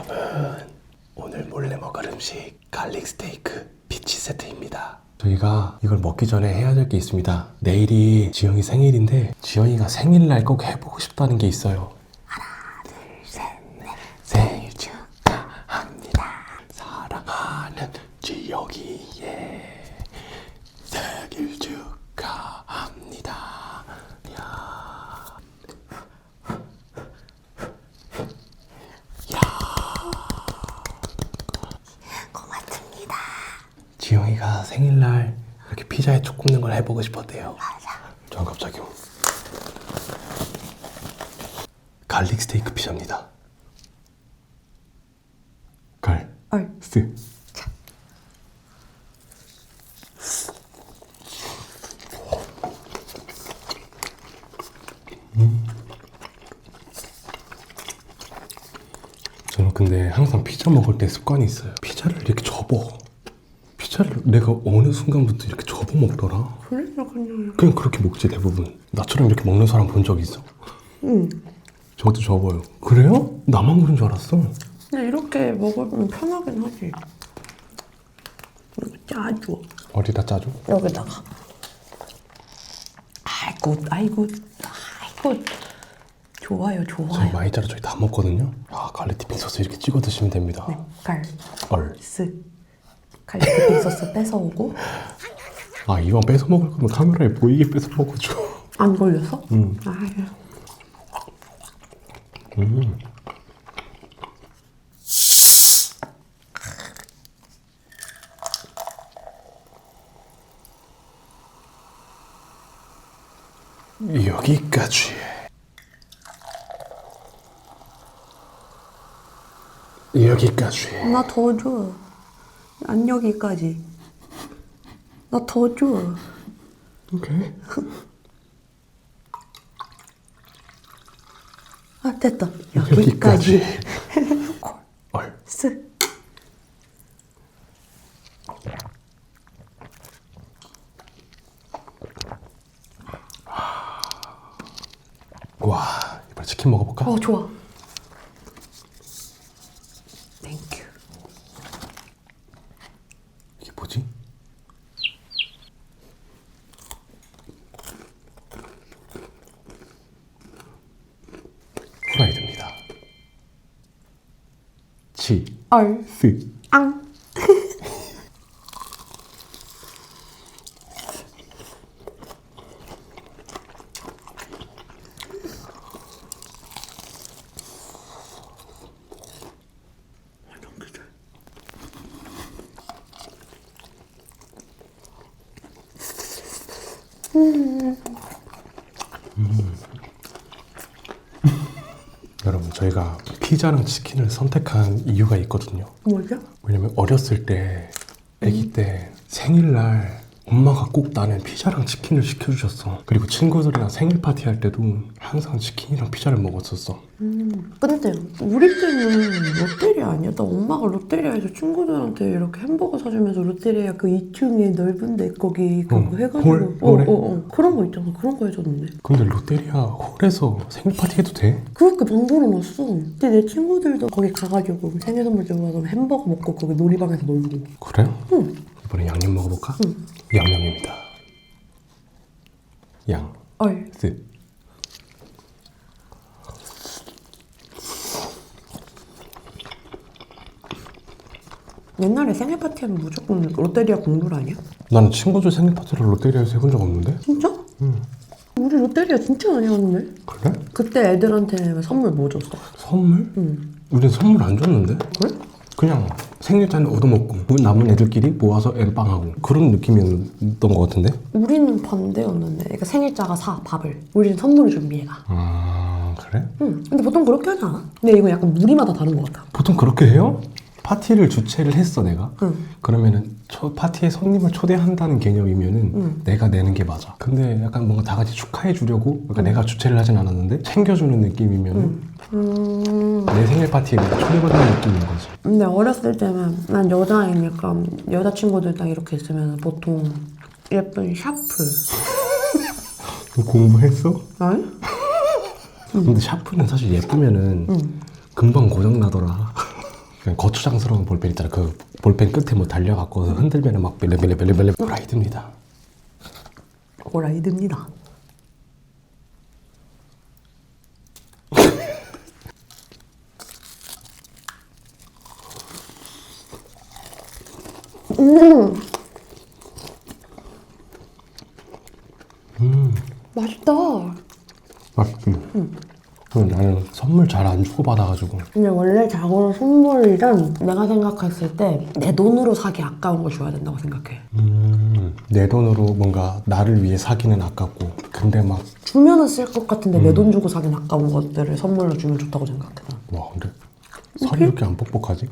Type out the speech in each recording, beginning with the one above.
여러분, 오늘 몰래 먹을 음식 갈릭 스테이크 피치 세트입니다. 저희가 이걸 먹기 전에 해야 될 게 있습니다. 내일이 지영이 생일인데 지영이가 생일날 꼭 해보고 싶다는 게 있어요. 하나, 둘, 셋, 넷. 생일 축하합니다. 사랑하는 지영이의 생일 축하합니다. 고맙습니다. 지영이가 생일날 이렇게 피자에 촉 굽는 걸 해보고 싶었대요. 맞아. 전 갑자기 갈릭 스테이크 피자입니다. 스 저는 근데 항상 피자 먹을 때 습관이 있어요. 피자를 이렇게 접어. 피자를 내가 어느 순간부터 이렇게 접어 먹더라. 그래? 그냥 그렇게 먹지 대부분. 나처럼 이렇게 먹는 사람 본 적 있어? 응. 저것도 접어요. 그래요? 나만 그런 줄 알았어. 그냥 이렇게 먹으면 편하긴 하지. 이거 짜줘. 어디다 짜줘? 여기다가. 아이고. 좋아요. 저희 많이 짜서 저희 다 먹거든요. 아, 갈릭 디핑 소스 이렇게 찍어 드시면 됩니다. 네, 얼스. 갈릭 디핑 소스 뺏어오고. 아, 이왕 뺏어 먹을 거면 카메라에 보이게 뺏어 먹어줘. 안 걸려서? 응. 아유. 여기까지. 여기까지. 나 더 줘. 안 여기까지. 나 더 줘. 오케이. 아, 됐다. 여기까지. 얼스. 와, 이번에 치킨 먹어볼까? 좋아. 땡큐. 이게 뭐지? 후라이드입니다. 치스. 앙. 여러분, 저희가 피자랑 치킨을 선택한 이유가 있거든요. 뭐죠? 왜냐면 어렸을 때, 아기 때 생일날 엄마가 꼭 나는 피자랑 치킨을 시켜주셨어. 그리고 친구들이랑 생일 파티할 때도 항상 치킨이랑 피자를 먹었었어. 근데 우리 때는 롯데리아 아니야? 나 엄마가 롯데리아에서 친구들한테 이렇게 햄버거 사주면서 롯데리아 그 2층에 넓은데 거기 그거 해가지고 홀에? 그런 거 있잖아. 그런 거 해줬는데. 근데 롯데리아 홀에서 생일 파티 해도 돼? 그렇게 만들어놨어. 근데 내 친구들도 거기 가가지고 생일 선물 주고 가서 햄버거 먹고 거기 놀이방에서 놀고. 그래? 응. 이번에 양념 먹어볼까? 응. 양념입니다. 얼스. 옛날에 생일 파티하면 무조건 롯데리아 국물 아니야? 나는 친구들 생일 파티를 롯데리아에서 해본 적 없는데? 진짜? 응. 우리 롯데리아 진짜 많이 갔는데? 그래? 그때 애들한테 선물 뭐 줬어? 선물? 응. 우린 선물 안 줬는데? 그래? 그냥 생일잔 얻어먹고 남은 애들끼리 모아서 엠빵하고 그런 느낌이었던 것 같은데? 우리는 반대였는데, 그러니까 생일자가 사 밥을. 우리는 선물을 준비해가. 아, 그래? 응. 근데 보통 그렇게 하지 않아? 근데 이거 약간 무리마다 다른 것 같아. 보통 그렇게 해요? 파티를 주최를 했어 내가. 응. 그러면은 파티에 손님을 초대한다는 개념이면은 응. 내가 내는 게 맞아. 근데 약간 뭔가 다 같이 축하해 주려고 그러니까 내가 주최를 하진 않았는데 챙겨주는 느낌이면은 내 생일 파티에 내가 초대받는 느낌인 거지. 근데 어렸을 때는 난 여자이니까 여자친구들 딱 이렇게 있으면 보통 예쁜 샤프. 공부했어? 아니? 근데 샤프는 사실 예쁘면은 금방 고장 나더라. 그냥 거추장스러운 볼펜 있잖아. 그 볼펜 끝에 뭐 달려갖고 흔들면은 막 벨레벨레벨레벨레 라이드입니다. 오라이드입니다. 맛있다. 맛있지? 나는 선물 잘 안 주고 받아가지고. 근데 원래 자고로 선물이란 내가 생각했을 때 내 돈으로 사기 아까운 거 줘야 된다고 생각해. 내 돈으로 뭔가 나를 위해 사기는 아깝고, 근데 막 주면은 쓸 것 같은데 내 돈 주고 사긴 아까운 것들을 선물로 주면 좋다고 생각해. 난. 와, 근데 살이 이렇게 안 뻑뻑하지?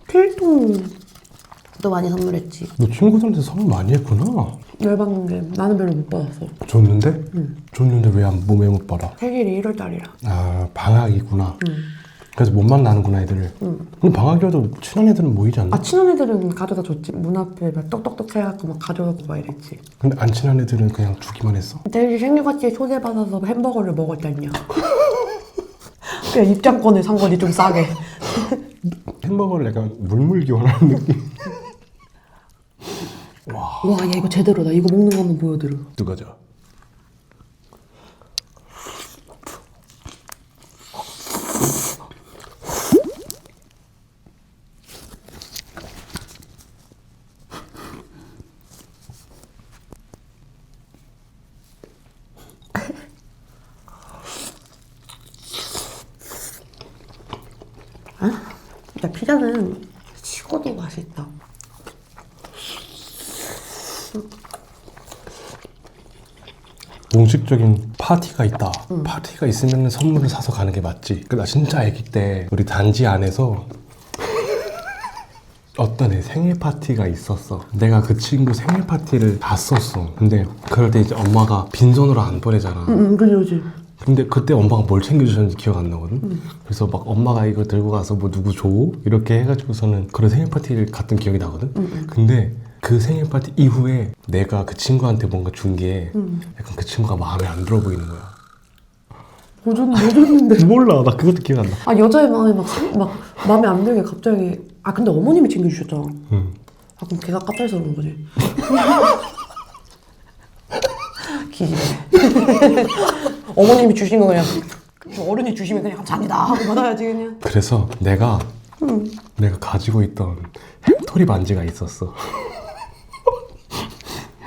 필통도 많이 선물했지. 너 친구들한테 선물 많이 했구나. 열받는 게 나는 별로 못 받았어. 줬는데? 줬는데 왜 몸에 못 받아? 생일이 1월달이라. 아, 방학이구나. 그래서 못 만나는구나, 애들을. 근데 방학이어도 친한 애들은 모이지 않나? 아 친한 애들은 가져다 줬지. 문 앞에 막 똑똑똑 해갖고 막 가져가고 막 이랬지. 근데 안 친한 애들은 그냥 주기만 했어? 내일 생일 파티에 초대받아서 햄버거를 먹었잖냐. 그냥 입장권을 산 거지 좀 싸게. 햄버거를 약간 물물기 원하는 느낌. 와, 와, 야 이거 제대로다. 이거 먹는 거 한번 보여드려. 뜨거져. 야 피자는 식어도 맛있다. 공식적인 파티가 있다. 파티가 있으면 선물을 사서 가는 게 맞지. 나 진짜 아기 때 우리 단지 안에서 어떤 애 생일 파티가 있었어. 내가 그 친구 생일 파티를 갔었어. 근데 그럴 때 이제 엄마가 빈손으로 안 보내잖아. 그지. 근데 그때 엄마가 뭘 챙겨주셨는지 기억 안 나거든? 그래서 막 엄마가 이거 들고 가서 뭐 누구 줘? 이렇게 해가지고서는 그런 생일 파티를 갔던 기억이 나거든? 근데 그 생일 파티 이후에 내가 그 친구한테 뭔가 준 게 약간 그 친구가 마음에 안 들어 보이는 거야. 뭐 줬는데? 몰라. 나 그것도 기억 안 나. 아 여자의 마음에 막 마음에 안 들게 갑자기. 아 근데 어머님이 챙겨주셨잖아. 응. 아 그럼 걔가 까탈스러운 거지. 기집애. 어머님이 주신 거 그냥 어른이 주시면 그냥 감사합니다 하고 받아야지 그냥. 그래서 내가 가지고 있던 햄토리 반지가 있었어.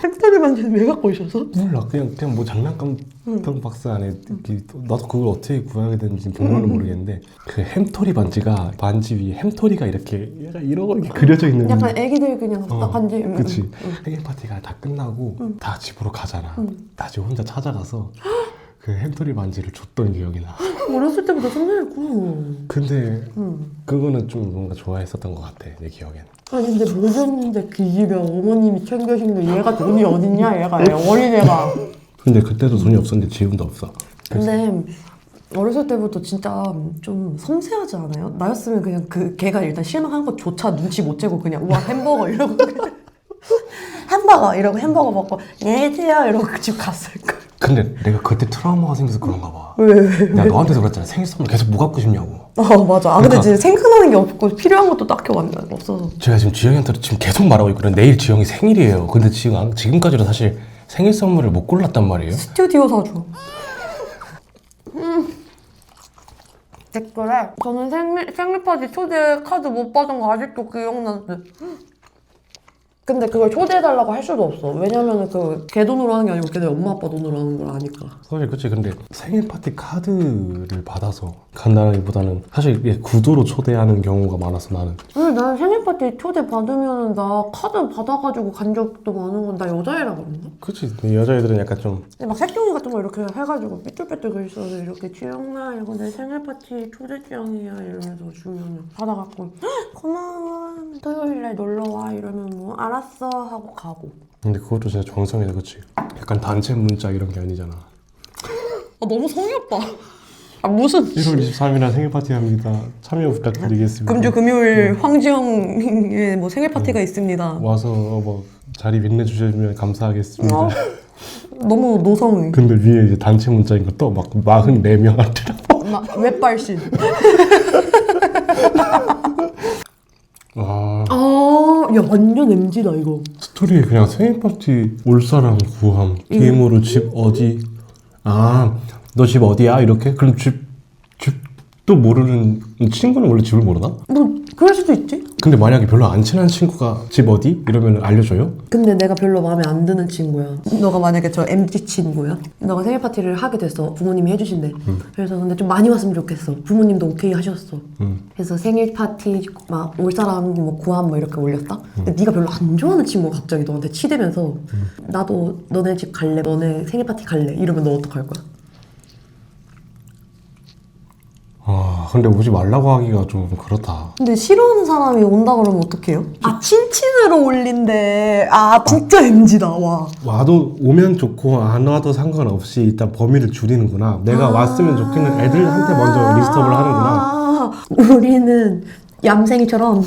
햄스터리 반지는 왜 갖고 오셨어? 몰라. 그냥 뭐 장난감 박스 안에 이렇게 나도 그걸 어떻게 구하게 됐는지 정말로 모르겠는데 그 햄토리 반지가 반지 위에 햄토리가 이렇게 약간 이렇게 그려져 있는. 약간 애기들 그냥 반지. 그치. 생일 파티가 다 끝나고 다 집으로 가잖아. 나 지금 혼자 찾아가서 그 햄토리 반지를 줬던 기억이 나. 어렸을 때부터 선생했구나. 근데 그거는 좀 뭔가 좋아했었던 것 같아, 내 기억에는. 아니 근데 뭐 줬는데 기집애 어머님이 챙겨준 게 얘가 돈이 어딨냐 얘가 어린애가. 근데 그때도 돈이 없었는데 지금도 없어. 근데 어렸을 때부터 진짜 좀 섬세하지 않아요? 나였으면 그냥 그 걔가 일단 실망한 것조차 눈치 못 채고 그냥 우와 햄버거 이러고 햄버거 이러고 햄버거 먹고 안녕하세요 이러고 집 갔을걸. 근데 내가 그때 트라우마가 생겨서 그런가 봐. 왜? 내가 너한테도 그랬잖아. 생일 선물 계속 뭐 갖고 싶냐고. 맞아. 아 근데 그러니까- 진짜 생각나는 게 없고 필요한 것도 딱히 없어서. 제가 지금 지영이한테 지금 계속 말하고 있거든. 내일 지영이 생일이에요. 근데 지금까지도 사실 생일 선물을 못 골랐단 말이에요. 스튜디오 사줘. 댓글에 저는 생일 파티 초대 카드 못 받은 거 아직도 기억나는데. 근데 그걸 초대해달라고 할 수도 없어. 왜냐면은 걔 돈으로 하는 게 아니고 걔네 엄마 아빠 돈으로 하는 걸 아니까. 사실 그치. 근데 생일 파티 카드를 받아서 간다기보다는 사실 이게 구도로 초대하는 경우가 많아서 나는. 근데 나는 생일 파티 초대 받으면 나 카드 받아가지고 간 적도 많은 건 나 여자애라 그런가? 그치. 여자애들은 약간 좀 근데 막 색종이 같은 거 이렇게 해가지고 삐뚤빼뚤 글 써서 이렇게 지영아 이거 내 생일 파티 초대장이야 이러면서 주면 받아갖고 "헉, 고마워 토요일날 놀러와 이러면 뭐 알았어 하고 가고. 근데 그것도 진짜 정성이다. 그치. 약간 단체 문자 이런 게 아니잖아. 아 너무 성의 없다. 아 무슨 1월 23일날 생일 파티 합니다. 참여 부탁드리겠습니다. 금주 금요일 황지영의 뭐 생일 파티가 있습니다. 와서 뭐 자리 빛내주시면 감사하겠습니다. 어? 너무 노성의. 근데 위에 이제 단체 문자인 것도 막 44명한테라고. 막 웹발신. 아, 야 완전 MZ다 이거. 스토리에 그냥 생일 파티 올 사람 구함. DM으로 집 어디? 아, 너 집 어디야? 이렇게? 그럼 집도 모르는 친구는 원래 집을 모르나? 뭐 그럴 수도 있지. 근데 만약에 별로 안 친한 친구가 집 어디? 이러면 알려줘요? 근데 내가 별로 마음에 안 드는 친구야. 너가 만약에 저 MZ 친구야. 너가 생일 파티를 하게 됐어. 부모님이 해주신대. 그래서 근데 좀 많이 왔으면 좋겠어. 부모님도 오케이 하셨어. 그래서 생일 파티 막 올 사람 뭐 구함 뭐 이렇게 올렸다. 근데 네가 별로 안 좋아하는 친구가 갑자기 너한테 치대면서 나도 너네 집 갈래. 너네 생일 파티 갈래. 이러면 너 어떡할 거야? 아, 근데 오지 말라고 하기가 좀 그렇다. 근데 싫어하는 사람이 온다 그러면 어떡해요? 아 친친으로 올린대. 아 진짜 MZ다. 와. 와도 오면 좋고 안 와도 상관없이 일단 범위를 줄이는구나. 내가 왔으면 좋겠는 애들한테 먼저 리스트업을 하는구나. 우리는 얌생이처럼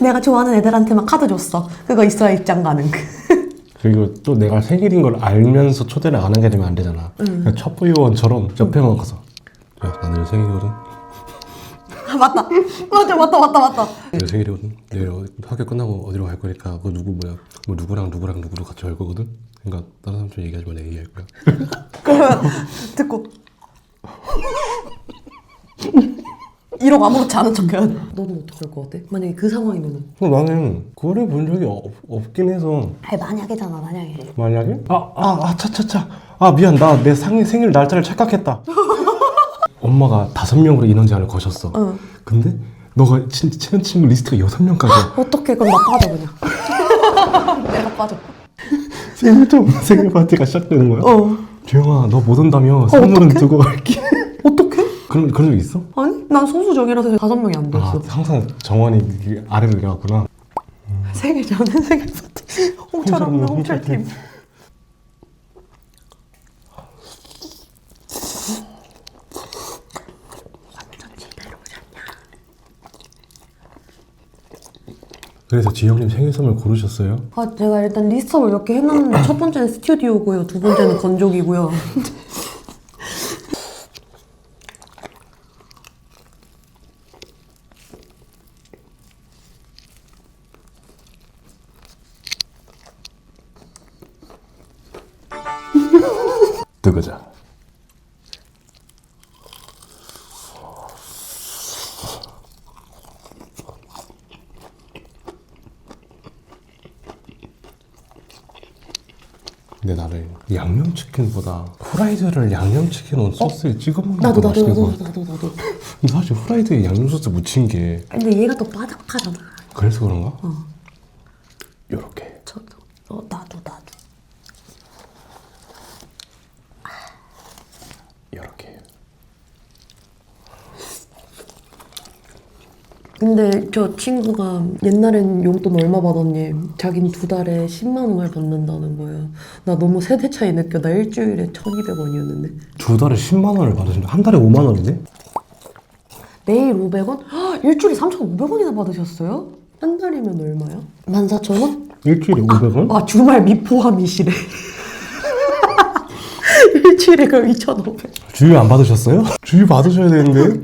내가 좋아하는 애들한테만 카드 줬어. 그거 있어야 입장 가능. 그리고 또 내가 생일인 걸 알면서 초대를 안 하게 되면 안 되잖아. 그냥 첩부위원처럼 옆에만 가서 야, 나 내일 생일이거든. 아, 맞다. 맞다. 내일 생일이거든. 내일 학교 끝나고 어디로 갈 거니까 그 누구 뭐야 뭐 누구랑 누구도 같이 갈 거거든. 그러니까 다른 사람처럼 얘기하지 마. 내 얘기할 거야. 그러면 듣고 이러고 아무렇지 않은 척 해야 돼. 너는 어떡할 것 같아? 만약에 그 상황이면은. 나는 그래 본 적이 없긴 해서. 아니 만약에잖아 만약에. 만약에? 차차차. 아 미안, 나 내 생일 날짜를 착각했다. 엄마가 5명으로 인원 제한을 거셨어. 근데 너가 친한 친구 리스트가 6명까지야. 어떡해 그럼 나 빠져 그냥. 내가 빠져. 생일 파티가 시작되는 거야? 주영아, 너 못 온다며 선물은 어떡해? 두고 갈게. 어떡해? 그런 적 있어? 아니 난 소수정이라서 5명이 안 됐어. 항상 정원이 아래로 내려갔구나. 생일 전에 생일 파티. 홍철 없는 홍철팀. 그래서 지영님 생일 선물 고르셨어요? 아 제가 일단 리스트업을 몇 개 해놨는데 첫 번째는 스튜디오고요. 두 번째는 건조기고요. 뜨거자. 근데 나는 양념치킨보다 후라이드를 양념치킨 온 소스에 찍어 먹는 게 나도 더 맛있는 것 같아. 나도. 근데 사실 후라이드에 양념 소스 묻힌 게 근데 얘가 더 바삭하잖아. 그래서 그런가? 요렇게. 저도. 나도. 요렇게. 근데 저 친구가 옛날엔 용돈 얼마 받았니? 자긴 2달에 10만 원을 받는다는 거야. 나 너무 세대 차이 느껴. 나 일주일에 1,200원이었는데. 2달에 10만 원을 받으신다. 한 달에 5만 원인데? 매일 500원? 일주일에 3,500원이나 받으셨어요? 한 달이면 얼마야? 14,000원? 일주일에 500원? 아 주말 미포함이시래. 일주일에 그럼 2,500원. 주유 안 받으셨어요? 주유 받으셔야 되는데.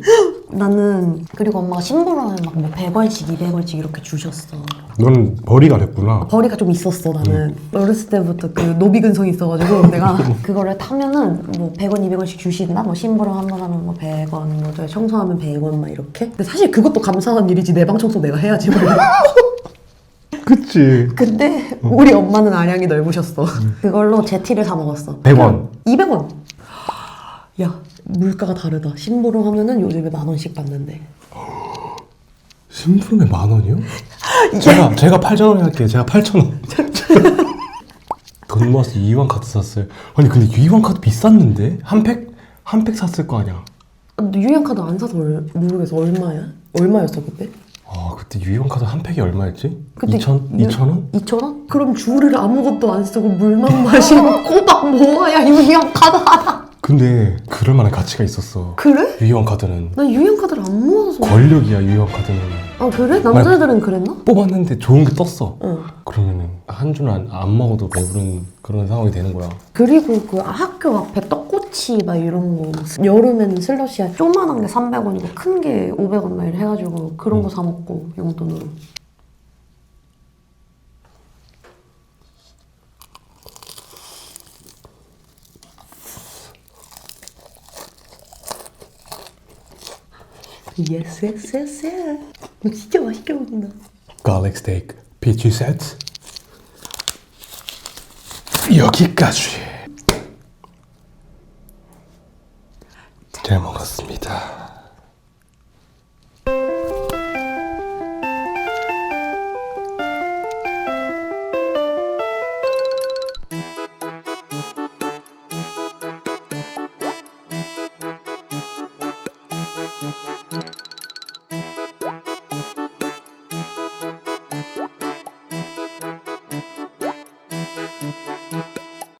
나는 그리고 엄마가 심부름하면 막 뭐 100원씩 200원씩 이렇게 주셨어. 넌 벌이가 됐구나. 벌이가 좀 있었어 나는. 어렸을 때부터 그 노비근성이 있어가지고 내가 그거를 타면은 뭐 100원 200원씩 주신다. 뭐 심부름 한 번 하면 뭐 100원, 뭐 저 청소하면 100원 막 이렇게. 근데 사실 그것도 감사한 일이지. 내 방 청소 내가 해야지. 그치. 근데 우리 엄마는 아량이 넓으셨어. 그걸로 제티를 사 먹었어. 100원. 200원. 야 물가가 다르다. 심부름 하면은 요즘에 10,000원씩 받는데. 심부름에 10,000원이요? 제가 8,000원에 할게요. 제가 8,000원. 돈 모아서 이완 카드 샀어요. 아니 근데 이완 카드 비쌌는데? 한 팩 샀을 거 아니야. 근데 유형카드 안 사서 모르겠어. 얼마야? 얼마였어 그때? 아 그때 유희왕 카드 한 팩이 얼마였지? 그때 2,000원? 2,000원? 그럼 주를 아무것도 안 쓰고 물만 마시고 꼬박 모아야 유형카드 하나. 근데 그럴 만한 가치가 있었어. 그래? 유희왕 카드는 난 유형카드를 안 모아서. 권력이야. 유희왕 카드는 아 그래? 남자애들은 그랬나? 뽑았는데 좋은 게 떴어. 응. 그러면은 한 주는 안 먹어도 배부른 그런 상황이 되는 거야. 그리고 그 학교 앞에 떡꼬치 막 이런 거 여름에는 슬러시야 조그만한 게 300원이고 큰 게 500원 막 이래 해가지고 그런 거 사 먹고 용돈으로. 예스 예스 예스. 진짜 맛있게 먹는다. 갈릭 스테이크 피치 세트 여기까지. 잘 먹었습니다.